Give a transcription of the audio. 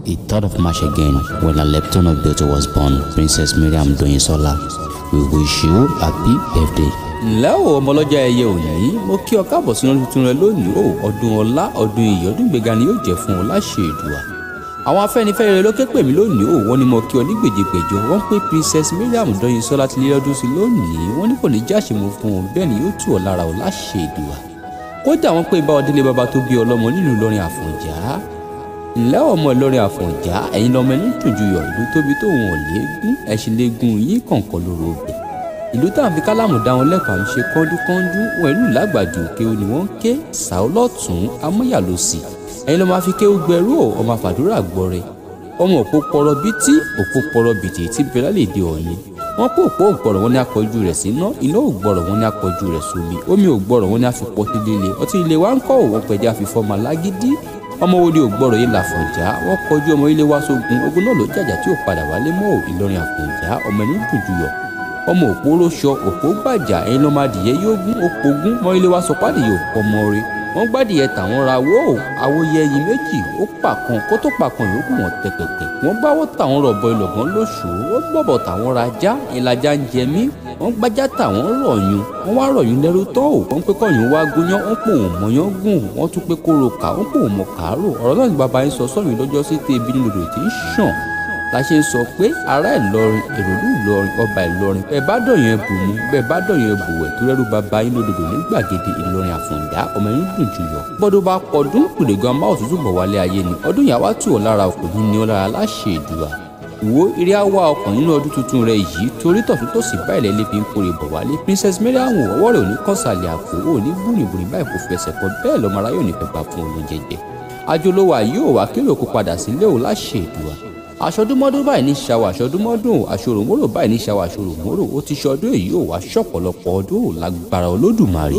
the 3rd of March again when a lepton daughter was born, Princess Maryam Doyinsola. We wish you happy birthday. ǹlẹ́ o ọmọ ọlọ́jà ẹyẹ òní mo kí ọ káàbọ̀ sínú tuntun rẹ lónìí o ọdún ọlá ọdún iyì ọdún ìgbéga ni yóò jẹ́ fún ọ láṣẹ Èdùà. àwọn Afẹ́nifẹ́re ló ké pè mí lónìí o wọ́n ní mo kí ọ ní gbèjègbèjọ wọ́n pé Princess Maryam Doyinsola ti lé ọdún sí lónìí wọ́n ní kò ní jáṣe mo fún ọ bẹ́ẹ̀ ni yóò tù ọ lára ọ láṣẹ Èdùà. kódà wọ́n pé bá ọ délé bàbá tó bí ọlọ́mọ nílùú Ìlọrin Àfọ̀njá. ǹlẹ́ ọmọ Ìlọrin Àfọ̀njá ẹ̀yin lọmọ ẹni tòjúyọ̀ ìlú tóbi tóun ò léegun ẹ̀sìn léegun yín kọ̀ọ̀kan lóru ọbẹ̀. ìlú táwọn fi kálámù dá wọn lẹ́kọ̀ọ́ à ń ṣe kọ́ńdúkọ́ńdú wọn ìlú lágbàdo òkè ni wọ́n ń ké sàó lọ́tún amúyàlósì ẹ̀yin ló máa fi ké gbẹrú ò ọmọ àfàdúrà gbọrẹ ọmọ òpó pọrọ bítí òpó pọrọ bìtì tí bẹ̀rẹ̀ lè dé ọ̀yin wọn pé òpó ògbọ̀rọ̀ wọn ní apọ̀jù rẹ̀ síná iná ògbọ̀rọ̀ wọn ní apọ̀jù rẹ̀ sómi omi ògbọ̀rọ̀ wọn ní àfipọ̀ sí líle ọtí ilé wa ń kọ́ òwò pẹ̀jẹ́ àfifọ́mọ alágídí ọmọ wo ni ògbọ̀rọ̀ yìí l'Àfọ̀njá wọn kọjú ọmọ ilé wa sógun ogun náà ló jàjà tí ò padà wálé mọ́ Ìlọrin Àfọ̀njá ọmọ ẹni dùjúyọ̀ ọmọ òpó ló sọ òpó gbàjà ẹyin lọ́mọ adìyẹ yóò gún òpó gún mọ́ ilé wa sọ pádìyẹ òpó ọmọ rẹ̀ wọ́n gbádìyẹ tàwọn ra wó àwòyẹ ẹyin méjì ó pàkan kó tó pàkan yòókù wọn tẹpẹpẹ wọ́n báwọ tàwọn rọ̀bọ ìlọ̀gán lóṣù wọ́n gbọ́bọ̀ tàwọn ra já ìlàjà ń jẹ mí wọ́n gbájá tàwọn rọ̀yún wọ́n wá rọ̀yún lẹ́rú tọ́ ò wọ́n pé kọ́yún wá gúnyán wọ́n pò wọ́n mọ́yán gùn wọ́n tún pé kóró kà wọ́n pò wọ́n mọ̀ kàárò ọ̀rọ̀ náà ni bàbá yín sọ sọ́yún lọ́jọ́ sí tẹ ibi nílòdò tí ń ṣàn la ṣe ń sọ pé ará Ìlọrin èròlú Ìlọrin ọba Ìlọrin bẹ́ẹ̀ bá dọ̀yàn ẹbù mú bẹ́ẹ̀ bá dọ̀yàn ẹbù wẹ̀ tó rẹ́rú bàbá yín lódòdó ní gbàgede Ìlọrin Àfọ̀njá ọmọ yín dùn jù yọ. gbọ́dọ̀ bá pọ̀dún pèlègan máa òtútù bọ̀ wálé ayé ni ọdún yà wá tù ọ́ lára òkò ní ní ọ́ lára láṣẹ Èdùà. wo eré àwa ọkàn nínú ọdún tuntun rẹ yìí torí tọ̀túntòsì báyìí lẹ́lẹ́ fi ń kórè bọ̀ wálé Princess Maryam ọwọ́ rẹ̀ ò ní kọ́sàlẹ̀ àpò ò ní búnibùnì báyìí kò fẹsẹ̀ kọ bẹ́ẹ̀ lọ́mọ aráyé ò ní fẹ́ gbà fún olóúnjẹ ajolówó yóò wá kéré òkú padà sílé ò láṣẹ Èdùà. aṣọdúnmọ́dún báyìí ní ṣàwọ̀ aṣọdúnmọ́dún aṣòròmọ́rò báyìí ní ṣàwọ̀ aṣòròmọ́rò ó ti ṣọdún èyí ò wá ṣọ̀pọ̀lọpọ̀ ọdún lágbára Olódùmarè.